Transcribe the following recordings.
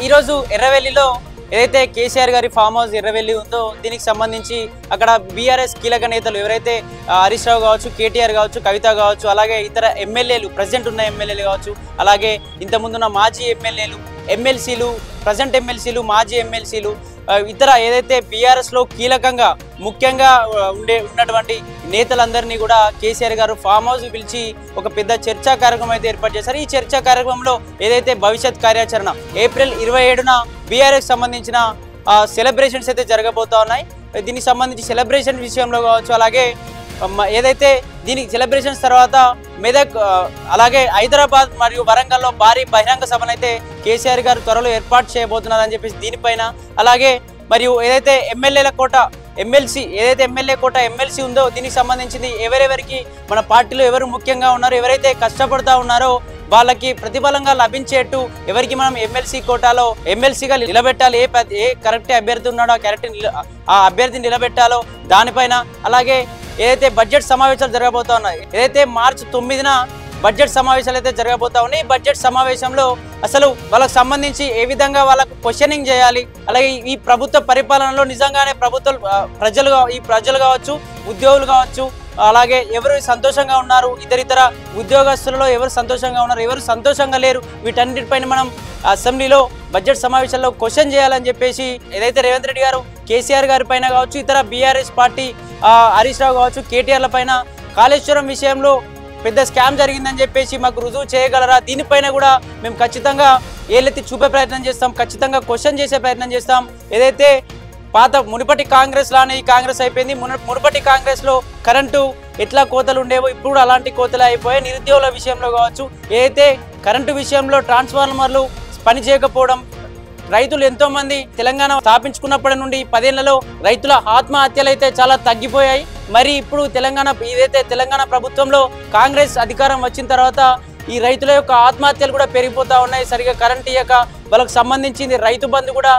ఈ రోజు ఎర్రవెల్లిలో ఏదైతే కేసీఆర్ గారి ఫామ్ హౌస్ ఎర్రవెల్లి ఉందో దీనికి సంబంధించి అక్కడ బీఆర్ఎస్ కీలక నేతలు ఎవరైతే హరీష్ రావు కావచ్చు, కేటీఆర్ కావచ్చు, కవిత కావచ్చు, అలాగే ఇతర ఎమ్మెల్యేలు ప్రజెంట్ ఉన్న ఎమ్మెల్యేలు కావచ్చు, అలాగే ఇంతకుముందున్న మాజీ ఎమ్మెల్యేలు, ఎమ్మెల్సీలు, ప్రజెంట్ ఎమ్మెల్సీలు, మాజీ ఎమ్మెల్సీలు, ఇతర ఏదైతే బీఆర్ఎస్లో కీలకంగా ముఖ్యంగా ఉన్నటువంటి నేతలందరినీ కూడా కేసీఆర్ గారు ఫామ్ హౌస్ పిలిచి ఒక పెద్ద చర్చా కార్యక్రమం అయితే ఏర్పాటు చేశారు. ఈ చర్చా కార్యక్రమంలో ఏదైతే భవిష్యత్ కార్యాచరణ ఏప్రిల్ 27న బీఆర్ఎస్ సంబంధించిన సెలబ్రేషన్స్ అయితే జరగబోతా ఉన్నాయి. దీనికి సంబంధించి సెలబ్రేషన్ విషయంలో కావచ్చు, అలాగే ఏదైతే దీనికి సెలబ్రేషన్స్ తర్వాత మెదక్ అలాగే హైదరాబాద్ మరియు వరంగల్లో భారీ బహిరంగ సభనైతే కేసీఆర్ గారు త్వరలో ఏర్పాటు చేయబోతున్నారని చెప్పేసి దీనిపైన, అలాగే మరియు ఏదైతే ఎమ్మెల్యేల కోట ఎమ్మెల్సీ ఏదైతే ఎమ్మెల్యే కోట ఎమ్మెల్సీ ఉందో దీనికి సంబంధించింది ఎవరెవరికి మన పార్టీలో ఎవరు ముఖ్యంగా ఉన్నారో, ఎవరైతే కష్టపడుతూ ఉన్నారో వాళ్ళకి ప్రతిఫలంగా లభించేట్టు ఎవరికి మనం ఎమ్మెల్సీ కోటాలో ఎమ్మెల్సీగా నిలబెట్టాలి, ఏ కరెక్ట్ అభ్యర్థి ఉన్నాడో ఆ అభ్యర్థిని నిలబెట్టాలో దానిపైన, అలాగే ఏదైతే బడ్జెట్ సమావేశాలు జరగబోతా ఉన్నాయి, ఏదైతే మార్చి 9న బడ్జెట్ సమావేశాలు అయితే జరగబోతా ఉన్నాయి. ఈ బడ్జెట్ సమావేశంలో అసలు వాళ్ళకు సంబంధించి ఏ విధంగా క్వశ్చనింగ్ చేయాలి, అలాగే ఈ ప్రభుత్వ పరిపాలనలో నిజంగానే ప్రజలు కావచ్చు, ఉద్యోగులు కావచ్చు, అలాగే ఎవరు సంతోషంగా ఉన్నారు, ఇతర ఉద్యోగస్తులలో ఎవరు సంతోషంగా ఉన్నారు, ఎవరు సంతోషంగా లేరు, వీటన్నిటిపైన మనం అసెంబ్లీలో బడ్జెట్ సమావేశాల్లో క్వశ్చన్ చేయాలని చెప్పేసి ఏదైతే రేవంత్ రెడ్డి గారు కేసీఆర్ గారి పైన కావచ్చు, ఇతర బీఆర్ఎస్ పార్టీ హరీష్ రావు కావచ్చు, కేటీఆర్ల పైన కాళేశ్వరం విషయంలో పెద్ద స్కామ్ జరిగిందని చెప్పేసి మాకు రుజువు చేయగలరా, దీనిపైన కూడా మేము ఖచ్చితంగా ఏలెత్తి చూపే ప్రయత్నం చేస్తాం, ఖచ్చితంగా క్వశ్చన్ చేసే ప్రయత్నం చేస్తాం. ఏదైతే మునుపటి కాంగ్రెస్ లానే ఈ కాంగ్రెస్ అయిపోయింది. మునుపటి కాంగ్రెస్లో కరెంటు ఎట్లా కోతలు ఉండేవో ఇప్పుడు అలాంటి కోతలు అయిపోయాయి. నిరుద్యోగుల విషయంలో కావచ్చు, ఏదైతే కరెంటు విషయంలో ట్రాన్స్ఫార్మర్లు పని చేయకపోవడం, రైతులు ఎంతో మంది తెలంగాణ స్థాపించుకున్నప్పటి నుండి 10 ఏళ్లలో రైతుల ఆత్మహత్యలు అయితే చాలా తగ్గిపోయాయి. మరి ఇప్పుడు తెలంగాణ ప్రభుత్వంలో కాంగ్రెస్ అధికారం వచ్చిన తర్వాత ఈ రైతుల యొక్క ఆత్మహత్యలు కూడా పెరిగిపోతా ఉన్నాయి. సరిగా కరెంట్ ఇయ్యక వాళ్ళకు సంబంధించింది రైతు బంధు కూడా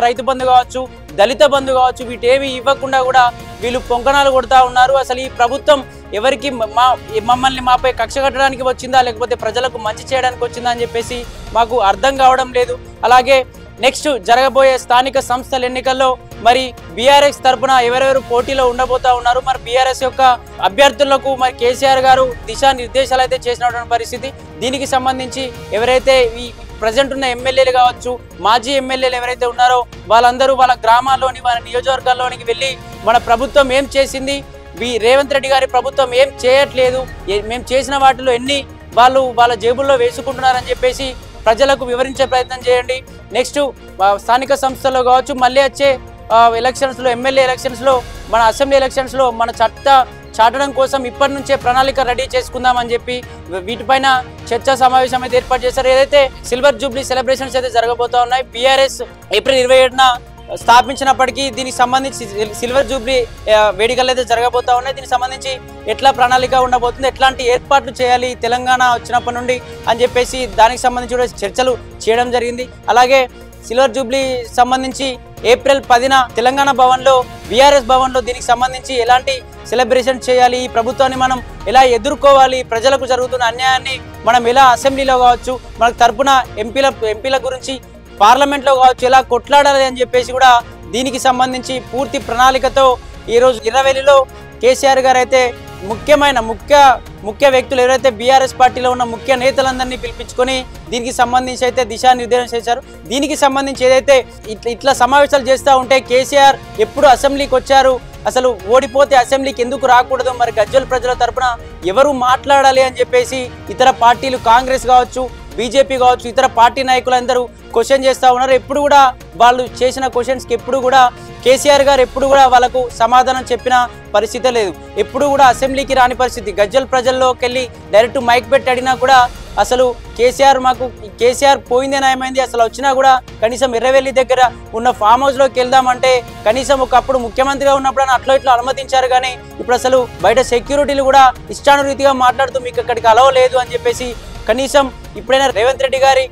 రైతు బంధు కావచ్చు, దళిత బంధు కావచ్చు, వీటేవి ఇవ్వకుండా కూడా వీళ్ళు పొంకనాలు కొడతా ఉన్నారు. అసలు ఈ ప్రభుత్వం ఎవరికి మమ్మల్ని మాపై కక్ష కట్టడానికి వచ్చిందా, లేకపోతే ప్రజలకు మంచి చేయడానికి వచ్చిందా అని చెప్పేసి మాకు అర్థం కావడం లేదు. అలాగే నెక్స్ట్ జరగబోయే స్థానిక సంస్థల ఎన్నికల్లో మరి బీఆర్ఎస్ తరఫున ఎవరెవరు పోటీలో ఉండబోతా ఉన్నారు, మరి బీఆర్ఎస్ యొక్క అభ్యర్థులకు మరి కేసీఆర్ గారు దిశానిర్దేశాలు అయితే చేసినటువంటి పరిస్థితి. దీనికి సంబంధించి ఎవరైతే ఈ ప్రజెంట్ ఉన్న ఎమ్మెల్యేలు కావచ్చు, మాజీ ఎమ్మెల్యేలు ఎవరైతే ఉన్నారో వాళ్ళందరూ వాళ్ళ గ్రామాల్లోని వాళ్ళ నియోజకవర్గాల్లోనికి వెళ్ళి మన ప్రభుత్వం ఏం చేసింది, రేవంత్ రెడ్డి గారి ప్రభుత్వం ఏం చేయట్లేదు, మేము చేసిన వాటిలో ఎన్ని వాళ్ళు వాళ్ళ జేబుల్లో వేసుకుంటున్నారని చెప్పేసి ప్రజలకు వివరించే ప్రయత్నం చేయండి. నెక్స్ట్ స్థానిక సంస్థల్లో కావచ్చు, మళ్ళీ వచ్చే ఎలక్షన్స్లో, ఎమ్మెల్యే ఎలక్షన్స్లో, మన అసెంబ్లీ ఎలక్షన్స్లో మన చాటడం కోసం ఇప్పటి నుంచే ప్రణాళిక రెడీ చేసుకుందామని చెప్పి వీటిపైన చర్చా సమావేశం అయితే ఏర్పాటు చేశారు. ఏదైతే సిల్వర్ జూబ్లీ సెలబ్రేషన్స్ అయితే జరగబోతా ఉన్నాయి. బీఆర్ఎస్ ఏప్రిల్ 27న స్థాపించినప్పటికీ దీనికి సంబంధించి సిల్వర్ జూబ్లీ వేడుకలు అయితే జరగబోతా ఉన్నాయి. దీనికి సంబంధించి ఎట్లా ప్రణాళిక ఉండబోతుంది, ఎట్లాంటి ఏర్పాట్లు చేయాలి తెలంగాణ వచ్చినప్పటి నుండి అని చెప్పేసి దానికి సంబంధించి కూడా చర్చలు చేయడం జరిగింది. అలాగే సిల్వర్ జూబ్లీ సంబంధించి ఏప్రిల్ 10న తెలంగాణ భవన్లో, బీఆర్ఎస్ భవన్లో దీనికి సంబంధించి ఎలాంటి సెలబ్రేషన్ చేయాలి, ఈ ప్రభుత్వాన్ని మనం ఎలా ఎదుర్కోవాలి, ప్రజలకు జరుగుతున్న అన్యాయాన్ని మనం ఎలా అసెంబ్లీలో కావచ్చు, మనకు తరపున ఎంపీల గురించి పార్లమెంట్లో కావచ్చు ఎలా కొట్లాడాలి అని చెప్పేసి కూడా దీనికి సంబంధించి పూర్తి ప్రణాళికతో ఈరోజు ఎర్రవెల్లిలో కేసీఆర్ గారు అయితే ముఖ్య వ్యక్తులు ఎవరైతే బీఆర్ఎస్ పార్టీలో ఉన్న ముఖ్య నేతలందరినీ పిలిపించుకొని దీనికి సంబంధించి అయితే దిశానిర్దేశం చేశారు. దీనికి సంబంధించి ఏదైతే ఇట్లా సమావేశాలు చేస్తూ ఉంటే కేసీఆర్ ఎప్పుడు అసెంబ్లీకి వచ్చారు, అసలు ఓడిపోతే అసెంబ్లీకి ఎందుకు రాకూడదు, మరి గజ్వేల్ ప్రజల తరపున ఎవరు మాట్లాడాలి అని చెప్పేసి ఇతర పార్టీలు కాంగ్రెస్ కావచ్చు, బీజేపీ కావచ్చు, ఇతర పార్టీ నాయకులందరూ క్వశ్చన్ చేస్తూ ఉన్నారు. ఎప్పుడు కూడా వాళ్ళు చేసిన క్వశ్చన్స్కి ఎప్పుడు కూడా కేసీఆర్ గారు ఎప్పుడు కూడా వాళ్ళకు సమాధానం చెప్పిన పరిస్థితే లేదు. ఎప్పుడు కూడా అసెంబ్లీకి రాని పరిస్థితి. గజ్వేల్ ప్రజల్లోకి వెళ్ళి డైరెక్ట్ మైక్ పెట్టి అడిగినా కూడా అసలు కేసీఆర్ పోయిందే నయమైంది, అసలు వచ్చినా కూడా కనీసం ఎర్రవెల్లి దగ్గర ఉన్న ఫామ్ హౌస్లోకి వెళ్దామంటే కనీసం ఒకప్పుడు ముఖ్యమంత్రిగా ఉన్నప్పుడు అట్లా ఇట్లా అనుమతించారు, కానీ ఇప్పుడు అసలు బయట సెక్యూరిటీలు కూడా ఇష్టానురీతిగా మాట్లాడుతూ మీకు అక్కడికి అలవ లేదు అని చెప్పేసి కనీసం ఇప్పుడైనా రేవంత్ రెడ్డి గారి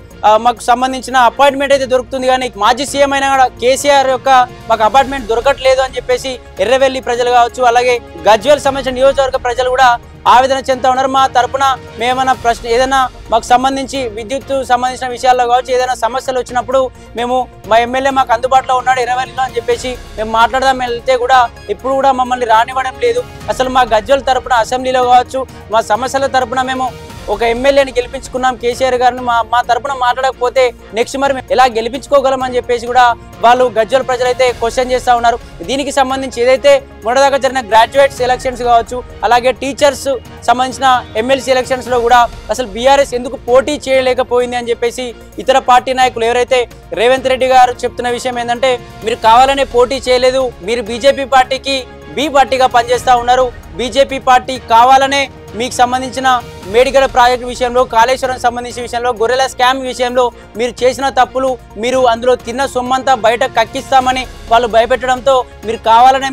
మాకు సంబంధించిన అపాయింట్మెంట్ అయితే దొరుకుతుంది, కానీ మాజీ సీఎం అయినా కూడా కేసీఆర్ యొక్క మాకు అపాయింట్మెంట్ దొరకట్లేదు అని చెప్పేసి ఎర్రవెల్లి ప్రజలు కావచ్చు, అలాగే గజ్వేల్ సంబంధించిన నియోజకవర్గ ప్రజలు కూడా ఆవేదన చెందుతా ఉన్నారు. మా తరపున మేమన్నా ప్రశ్న ఏదైనా మాకు సంబంధించి విద్యుత్ సంబంధించిన విషయాల్లో కావచ్చు, ఏదైనా సమస్యలు వచ్చినప్పుడు మేము మా ఎమ్మెల్యే మాకు అందుబాటులో ఉన్నాడు ఎర్రవెల్లిలో అని చెప్పేసి మేము మాట్లాడదాం వెళ్తే కూడా ఇప్పుడు కూడా మమ్మల్ని రానివ్వడం లేదు. అసలు మా గజ్వేల్ తరపున అసెంబ్లీలో కావచ్చు మా సమస్యల తరపున మేము ఒక ఎమ్మెల్యేని గెలిపించుకున్నాం కేసీఆర్ గారిని, మా తరపున మాట్లాడకపోతే నెక్స్ట్ మరి మేము ఎలా గెలిపించుకోగలం అని చెప్పేసి కూడా వాళ్ళు గజ్వేల్ ప్రజలైతే క్వశ్చన్ చేస్తూ ఉన్నారు. దీనికి సంబంధించి ఏదైతే మొదటగా జరిగిన గ్రాడ్యుయేట్స్ ఎలక్షన్స్ కావచ్చు, అలాగే టీచర్స్ సంబంధించిన ఎమ్మెల్సీ ఎలక్షన్స్ లో కూడా అసలు బీఆర్ఎస్ ఎందుకు పోటీ చేయలేకపోయింది అని చెప్పేసి ఇతర పార్టీ నాయకులు ఎవరైతే రేవంత్ రెడ్డి గారు చెప్తున్న విషయం ఏంటంటే, మీరు కావాలనే పోటీ చేయలేదు, మీరు బీజేపీ పార్టీకి బి పార్టీగా పనిచేస్తూ ఉన్నారు. బీజేపీ పార్టీ కావాలనే మీకు సంబంధించిన మెడికల్ ప్రాజెక్టు విషయంలో, కాళేశ్వరం సంబంధించిన విషయంలో, గొర్రెల స్కామ్ విషయంలో మీరు చేసిన తప్పులు, మీరు అందులో తిన్న సొమ్మంతా బయట కక్కిస్తామని వాళ్ళు భయపెట్టడంతో మీరు కావాలనే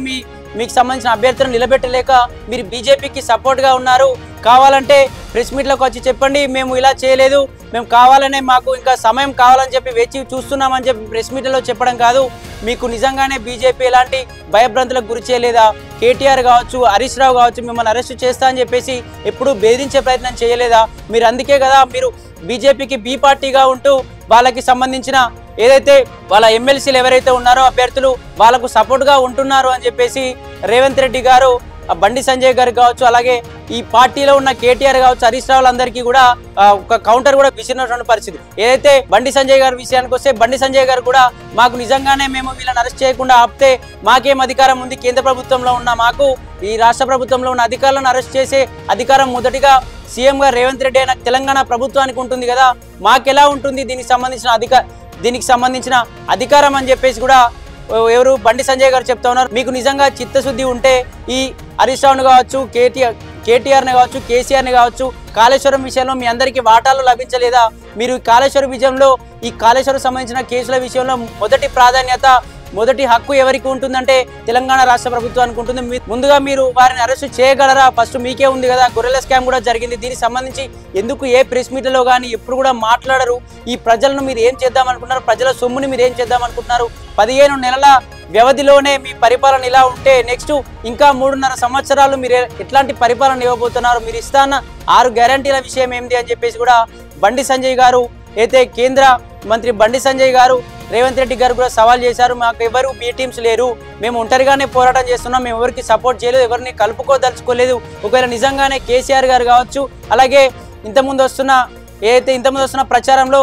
మీకు సంబంధించిన అభ్యర్థులను నిలబెట్టలేక మీరు బీజేపీకి సపోర్ట్గా ఉన్నారు. కావాలంటే ప్రెస్ మీట్లోకి వచ్చి చెప్పండి, మేము ఇలా చేయలేదు, మేము కావాలనే మాకు ఇంకా సమయం కావాలని చెప్పి వేచి చూస్తున్నామని చెప్పి ప్రెస్ మీట్లో చెప్పడం కాదు. మీకు నిజంగానే బీజేపీ ఎలాంటి భయభ్రాంతులకు గురి చేయలేదా? కేటీఆర్ కావచ్చు, హరీష్ రావు కావచ్చు మిమ్మల్ని అరెస్ట్ చేస్తా అని చెప్పేసి ఎప్పుడూ బెదిరించే ప్రయత్నం చేయలేదా? మీరు అందుకే కదా మీరు బీజేపీకి బి పార్టీగా ఉంటూ వాళ్ళకి సంబంధించిన ఏదైతే వాళ్ళ ఎమ్మెల్సీలు ఎవరైతే ఉన్నారో అభ్యర్థులు వాళ్ళకు సపోర్ట్గా ఉంటున్నారు అని చెప్పేసి రేవంత్ రెడ్డి గారు, బండి సంజయ్ గారు కావచ్చు, అలాగే ఈ పార్టీలో ఉన్న కేటీఆర్ కావచ్చు, హరీష్ రావు అందరికీ కూడా ఒక కౌంటర్ కూడా విసిరినటువంటి పరిస్థితి. ఏదైతే బండి సంజయ్ గారి విషయానికి వస్తే బండి సంజయ్ గారు కూడా మాకు నిజంగానే మేము వీళ్ళని అరెస్ట్ చేయకుండా ఆపితే మాకేం అధికారం ఉంది? కేంద్ర ప్రభుత్వంలో ఉన్న మాకు ఈ రాష్ట్ర ప్రభుత్వంలో ఉన్న అధికారులను అరెస్ట్ చేసే అధికారం మొదటిగా సీఎం గారు రేవంత్ రెడ్డి అయిన తెలంగాణ ప్రభుత్వానికి ఉంటుంది కదా, మాకెలా ఉంటుంది దీనికి సంబంధించిన అధికారం అని చెప్పేసి కూడా ఎవరు బండి సంజయ్ గారు చెప్తా ఉన్నారు. మీకు నిజంగా చిత్తశుద్ధి ఉంటే ఈ హరీష్ రావును కావచ్చు, కేటీఆర్ని కావచ్చు, కేసీఆర్ని కావచ్చు, కాళేశ్వరం విషయంలో మీ అందరికీ వాటాలు లభించలేదా? మీరు కాళేశ్వరం విషయంలో ఈ కాళేశ్వరం సంబంధించిన కేసుల విషయంలో మొదటి ప్రాధాన్యత, మొదటి హక్కు ఎవరికి ఉంటుందంటే తెలంగాణ రాష్ట్ర ప్రభుత్వానికి ఉంటుంది. ముందుగా మీరు వారిని అరెస్ట్ చేయగలరా? ఫస్ట్ మీకే ఉంది కదా. గొర్రెల స్కామ్ కూడా జరిగింది. దీనికి సంబంధించి ఎందుకు ఏ ప్రెస్ మీట్లో కానీ ఎప్పుడు కూడా మాట్లాడరు? ఈ ప్రజలను మీరు ఏం చేద్దామనుకుంటున్నారు? ప్రజల సొమ్ముని మీరు ఏం చేద్దామనుకుంటున్నారు? 15 నెలల వ్యవధిలోనే మీ పరిపాలన ఇలా ఉంటే నెక్స్ట్ ఇంకా 3.5 సంవత్సరాలు మీరు ఎట్లాంటి పరిపాలన ఇవ్వబోతున్నారు? మీరు ఇస్తాన్న 6 గ్యారంటీల విషయం ఏంటి అని చెప్పేసి కూడా బండి సంజయ్ గారు, అయితే కేంద్ర మంత్రి బండి సంజయ్ గారు రేవంత్ రెడ్డి గారు కూడా సవాల్ చేశారు. మాకు ఎవరు బి టీమ్స్ లేరు, మేము ఒంటరిగానే పోరాటం చేస్తున్నాం, మేము ఎవరికి సపోర్ట్ చేయలేదు, ఎవరిని కలుపుకోదలుచుకోలేదు. ఒకవేళ నిజంగానే కేసీఆర్ గారు కావచ్చు, అలాగే ఇంతకుముందు వస్తున్న ప్రచారంలో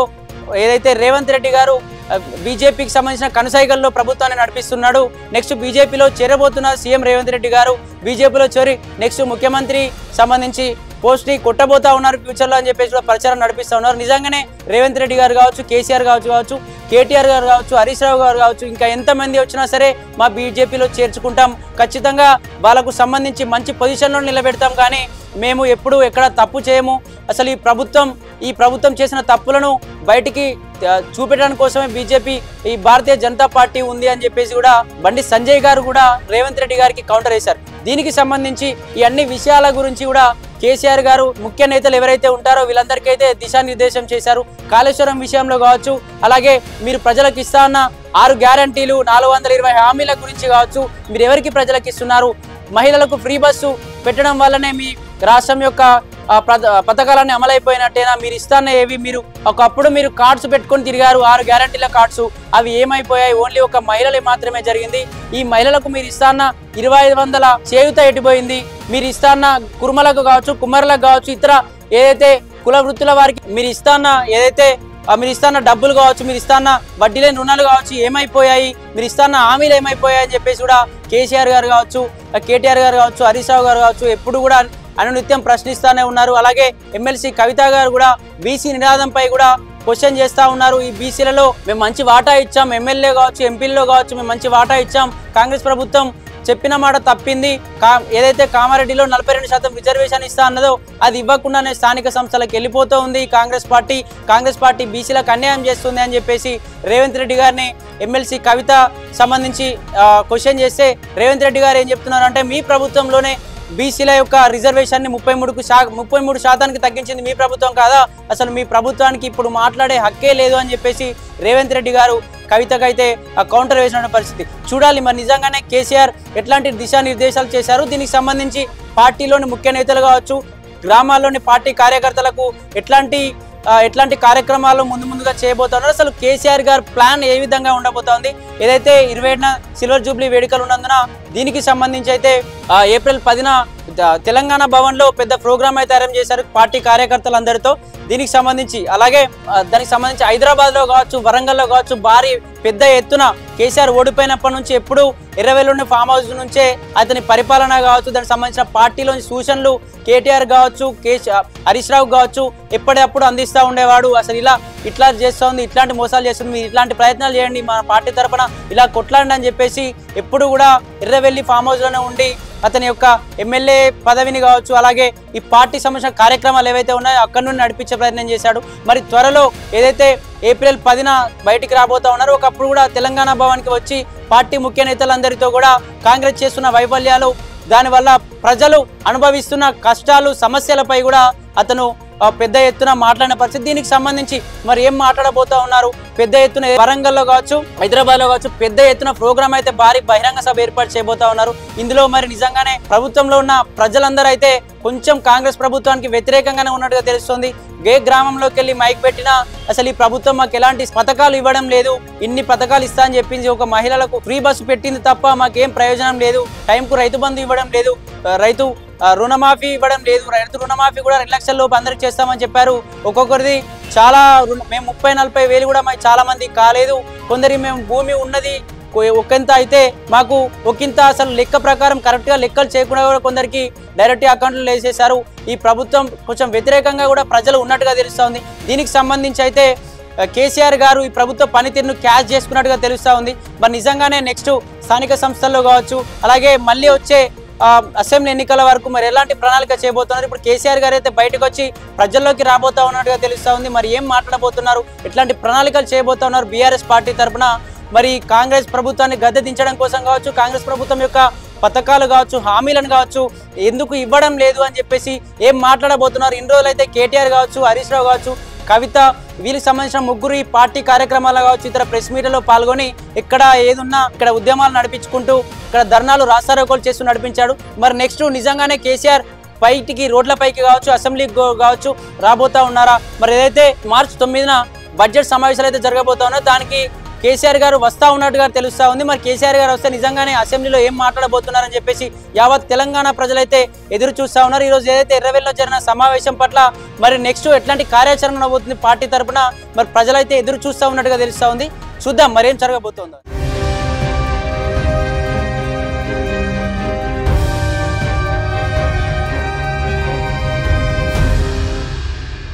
ఏదైతే రేవంత్ రెడ్డి గారు బీజేపీకి సంబంధించిన కనుసైగల్లో ప్రభుత్వాన్ని నడిపిస్తున్నాడు, నెక్స్ట్ బీజేపీలో చేరబోతున్న సీఎం రేవంత్ రెడ్డి గారు బీజేపీలో చేరి నెక్స్ట్ ముఖ్యమంత్రి సంబంధించి పోస్ట్ని కొట్టబోతా ఉన్నారు ఫ్యూచర్లో అని చెప్పేసి కూడా ప్రచారం నడిపిస్తూ ఉన్నారు. నిజంగానే రేవంత్ రెడ్డి గారు కావచ్చు, కేసీఆర్ కావచ్చు, కేటీఆర్ గారు కావచ్చు, హరీష్ రావు గారు కావచ్చు, ఇంకా ఎంతమంది వచ్చినా సరే మా బీజేపీలో చేర్చుకుంటాం, ఖచ్చితంగా వాళ్ళకు సంబంధించి మంచి పొజిషన్లో నిలబెడతాం, కానీ మేము ఎప్పుడు ఎక్కడ తప్పు చేయము. అసలు ఈ ప్రభుత్వం చేసిన తప్పులను బయటికి చూపెట్టడానికి కోసమే బీజేపీ, ఈ భారతీయ జనతా పార్టీ ఉంది అని చెప్పేసి కూడా బండి సంజయ్ గారు కూడా రేవంత్ రెడ్డి గారికి కౌంటర్ వేశారు. దీనికి సంబంధించి ఈ అన్ని విషయాల గురించి కూడా కేసీఆర్ గారు ముఖ్య నేతలు ఎవరైతే ఉంటారో వీళ్ళందరికైతే దిశానిర్దేశం చేశారు. కాళేశ్వరం విషయంలో కావచ్చు, అలాగే మీరు ప్రజలకు ఇస్తా ఉన్న 6 గ్యారంటీలు, 420 హామీల గురించి కావచ్చు, మీరు ఎవరికి ప్రజలకు ఇస్తున్నారు? మహిళలకు ఫ్రీ బస్సు పెట్టడం వల్లనే మీ రాష్ట్రం యొక్క పథకాలన్నీ అమలైపోయినట్టేనా? మీరు ఇస్తాన్న ఏవి? మీరు ఒకప్పుడు మీరు కార్డ్స్ పెట్టుకొని తిరిగారు, 6 గ్యారంటీల కార్డ్స్, అవి ఏమైపోయాయి? ఓన్లీ ఒక మహిళలే మాత్రమే జరిగింది. ఈ మహిళలకు మీరు ఇస్తాన్న 2500 చేయూత ఎట్టిపోయింది? మీరు ఇస్తాన్న కుర్మలకు కావచ్చు, కుమ్మరులకు కావచ్చు, ఇతర ఏదైతే కుల వృత్తుల వారికి మీరు ఇస్తాన్న డబ్బులు కావచ్చు, మీరు ఇస్తాన్న వడ్డీ లేని రుణాలు కావచ్చు, ఏమైపోయాయి? మీరు ఇస్తాన్న హామీలు ఏమైపోయాయి అని చెప్పేసి కూడా కేసీఆర్ గారు కావచ్చు, కేటీఆర్ గారు కావచ్చు, హరీష్ రావు గారు కావచ్చు ఎప్పుడు కూడా అనునిత్యం ప్రశ్నిస్తూనే ఉన్నారు. అలాగే ఎమ్మెల్సీ కవిత గారు కూడా బీసీ నినాదంపై కూడా క్వశ్చన్ చేస్తూ ఉన్నారు. ఈ బీసీలలో మేము మంచి వాటా ఇచ్చాం, ఎమ్మెల్యే కావచ్చు, ఎంపీల్లో కావచ్చు మేము మంచి వాటా ఇచ్చాం, కాంగ్రెస్ ప్రభుత్వం చెప్పిన మాట తప్పింది. ఏదైతే కామారెడ్డిలో 42% రిజర్వేషన్ ఇస్తా అన్నదో అది ఇవ్వకుండానే స్థానిక సంస్థలకు వెళ్ళిపోతూ ఉంది కాంగ్రెస్ పార్టీ బీసీలకు అన్యాయం చేస్తుంది అని చెప్పేసి రేవంత్ రెడ్డి గారిని ఎమ్మెల్సీ కవిత సంబంధించి క్వశ్చన్ చేస్తే రేవంత్ రెడ్డి గారు ఏం చెప్తున్నారు అంటే, మీ ప్రభుత్వంలోనే బీసీల యొక్క రిజర్వేషన్ ని 33% తగ్గించింది మీ ప్రభుత్వం కాదా? అసలు మీ ప్రభుత్వానికి ఇప్పుడు మాట్లాడే హక్కే లేదు అని చెప్పేసి రేవంత్ రెడ్డి గారు కవితకైతే కౌంటర్ వేసిన పరిస్థితి చూడాలి. మరి నిజంగానే కేసీఆర్ ఎట్లాంటి దిశానిర్దేశాలు చేశారు, దీనికి సంబంధించి పార్టీలోని ముఖ్య నేతలు కావచ్చు, గ్రామాల్లోని పార్టీ కార్యకర్తలకు ఎట్లాంటి కార్యక్రమాలు ముందుగా చేయబోతున్నారు, అసలు కేసీఆర్ గారు ప్లాన్ ఏ విధంగా ఉండబోతోంది? ఏదైతే 27న సిల్వర్ జూబ్లీ వేడుకలు ఉన్నందున దీనికి సంబంధించి అయితే ఏప్రిల్ 10న తెలంగాణ భవన్లో పెద్ద ప్రోగ్రామ్ అయితే అరేంజ్ చేశారు పార్టీ కార్యకర్తలందరితో. దీనికి సంబంధించి అలాగే దానికి సంబంధించి హైదరాబాద్లో కావచ్చు, వరంగల్లో కావచ్చు భారీ పెద్ద ఎత్తున కేసీఆర్ ఓడిపోయినప్పటి నుంచి ఎప్పుడు ఎర్రవెల్లుండి ఫామ్ హౌస్ నుంచే అతని పరిపాలన కావచ్చు, దానికి సంబంధించిన పార్టీలోని సూచనలు కేటీఆర్ కావచ్చు, హరీష్ రావు కావచ్చు ఎప్పటికప్పుడు అందిస్తూ ఉండేవాడు. అసలు ఇట్లా చేస్తుంది, ఇట్లాంటి మోసాలు చేస్తుంది, మీరు ఇట్లాంటి ప్రయత్నాలు చేయండి, మన పార్టీ తరఫున ఇలా కొట్లాడండి అని చెప్పేసి ఎప్పుడు కూడా ఎర్రవెల్లి ఫామ్ హౌస్లోనే ఉండి అతని యొక్క ఎమ్మెల్యే పదవిని కావచ్చు, అలాగే ఈ పార్టీ సంబంధించిన కార్యక్రమాలు ఏవైతే ఉన్నాయో అక్కడి నుండి నడిపించే ప్రయత్నం చేశాడు. మరి త్వరలో ఏదైతే ఏప్రిల్ 10న బయటికి రాబోతా ఉన్నారో, ఒకప్పుడు కూడా తెలంగాణ భవన్కి వచ్చి పార్టీ ముఖ్య నేతలందరితో కూడా కాంగ్రెస్ చేస్తున్న వైఫల్యాలు, దానివల్ల ప్రజలు అనుభవిస్తున్న కష్టాలు, సమస్యలపై కూడా అతను పెద్ద ఎత్తున మాట్లాడిన పరిస్థితి. దీనికి సంబంధించి మరి ఏం మాట్లాడబోతా ఉన్నారు? పెద్ద ఎత్తున వరంగల్లో కావచ్చు, హైదరాబాద్లో కావచ్చు పెద్ద ఎత్తున ప్రోగ్రామ్ అయితే భారీ బహిరంగ సభ ఏర్పాటు చేయబోతా ఉన్నారు. ఇందులో మరి నిజంగానే ప్రభుత్వంలో ఉన్న ప్రజలందరూ అయితే కొంచెం కాంగ్రెస్ ప్రభుత్వానికి వ్యతిరేకంగానే ఉన్నట్టుగా తెలుస్తుంది. ఏ గ్రామంలోకి వెళ్ళి మైక్ పెట్టినా అసలు ఈ ప్రభుత్వం మాకు ఎలాంటి పథకాలు ఇవ్వడం లేదు, ఇన్ని పథకాలు ఇస్తా అని చెప్పింది, ఒక మహిళలకు ఫ్రీ బస్సు పెట్టింది తప్ప మాకేం ప్రయోజనం లేదు, టైంకు రైతు బంధు ఇవ్వడం లేదు, రైతు రుణమాఫీ ఇవ్వడం లేదు, రైతు రుణమాఫీ కూడా 2 లక్షల లోపు అందరికి చేస్తామని చెప్పారు. ఒక్కొక్కరిది చాలా మేము 30-40 వేలు కూడా మాకు చాలా మంది కాలేదు, కొందరి మేము భూమి ఉన్నది ఒకంత అయితే మాకు ఒకంత అసలు లెక్క ప్రకారం కరెక్ట్గా లెక్కలు చేయకుండా కూడా కొందరికి డైరెక్ట్ అకౌంట్లో వేసేశారు. ఈ ప్రభుత్వం కొంచెం వ్యతిరేకంగా కూడా ప్రజలు ఉన్నట్టుగా తెలుస్తూ ఉంది. దీనికి సంబంధించి అయితే కేసీఆర్ గారు ఈ ప్రభుత్వ పనితీరును క్యాచ్ చేసుకున్నట్టుగా తెలుస్తూ ఉంది. మరి నిజంగానే నెక్స్ట్ స్థానిక సంస్థల్లో కావచ్చు, అలాగే మళ్ళీ వచ్చే అసెంబ్లీ ఎన్నికల వరకు మరి ఎలాంటి ప్రణాళిక చేయబోతున్నారు? ఇప్పుడు కేసీఆర్ గారు అయితే బయటకు వచ్చి ప్రజల్లోకి రాబోతా ఉన్నట్టుగా తెలుస్తూ ఉంది. మరి ఏం మాట్లాడబోతున్నారు, ఎట్లాంటి ప్రణాళికలు చేయబోతా ఉన్నారు బీఆర్ఎస్ పార్టీ తరఫున? మరి కాంగ్రెస్ ప్రభుత్వాన్ని గద్దె దించడం కోసం కావచ్చు, కాంగ్రెస్ ప్రభుత్వం యొక్క పథకాలు కావచ్చు, హామీలను కావచ్చు ఎందుకు ఇవ్వడం లేదు అని చెప్పేసి ఏం మాట్లాడబోతున్నారు? ఇన్ని రోజులైతే కేటీఆర్ కావచ్చు, హరీష్ రావు కావచ్చు, కవిత వీళ్ళకి సంబంధించిన ముగ్గురు ఈ పార్టీ కార్యక్రమాలు కావచ్చు, ఇతర ప్రెస్ మీట్లలో పాల్గొని ఇక్కడ ఏదున్నా ఇక్కడ ఉద్యమాలు నడిపించుకుంటూ ఇక్కడ ధర్నాలు రాస్తారోకోలు చేస్తూ నడిపించాడు. మరి నెక్స్ట్ నిజంగానే కేసీఆర్ బయటికి రోడ్లపైకి కావచ్చు, అసెంబ్లీకి కావచ్చు రాబోతా ఉన్నారా? మరి ఏదైతే మార్చి 9న బడ్జెట్ సమావేశాలు అయితే జరగబోతా ఉన్నారో దానికి కేసీఆర్ గారు వస్తా ఉన్నట్టుగా తెలుస్తా ఉంది. మరి కేసీఆర్ గారు వస్తే నిజంగానే అసెంబ్లీలో ఏం మాట్లాడబోతున్నారని చెప్పేసి యావత్ తెలంగాణ ప్రజలైతే ఎదురు చూస్తా ఉన్నారు. ఈరోజు ఏదైతే ఎర్రవెల్లిలో జరిగిన సమావేశం పట్ల మరి నెక్స్ట్ ఎట్లాంటి కార్యాచరణ ఉండబోతుంది పార్టీ తరఫున, మరి ప్రజలైతే ఎదురు చూస్తా ఉన్నట్టుగా తెలుస్తా ఉంది. చూద్దాం మరేం జరగబోతుందో.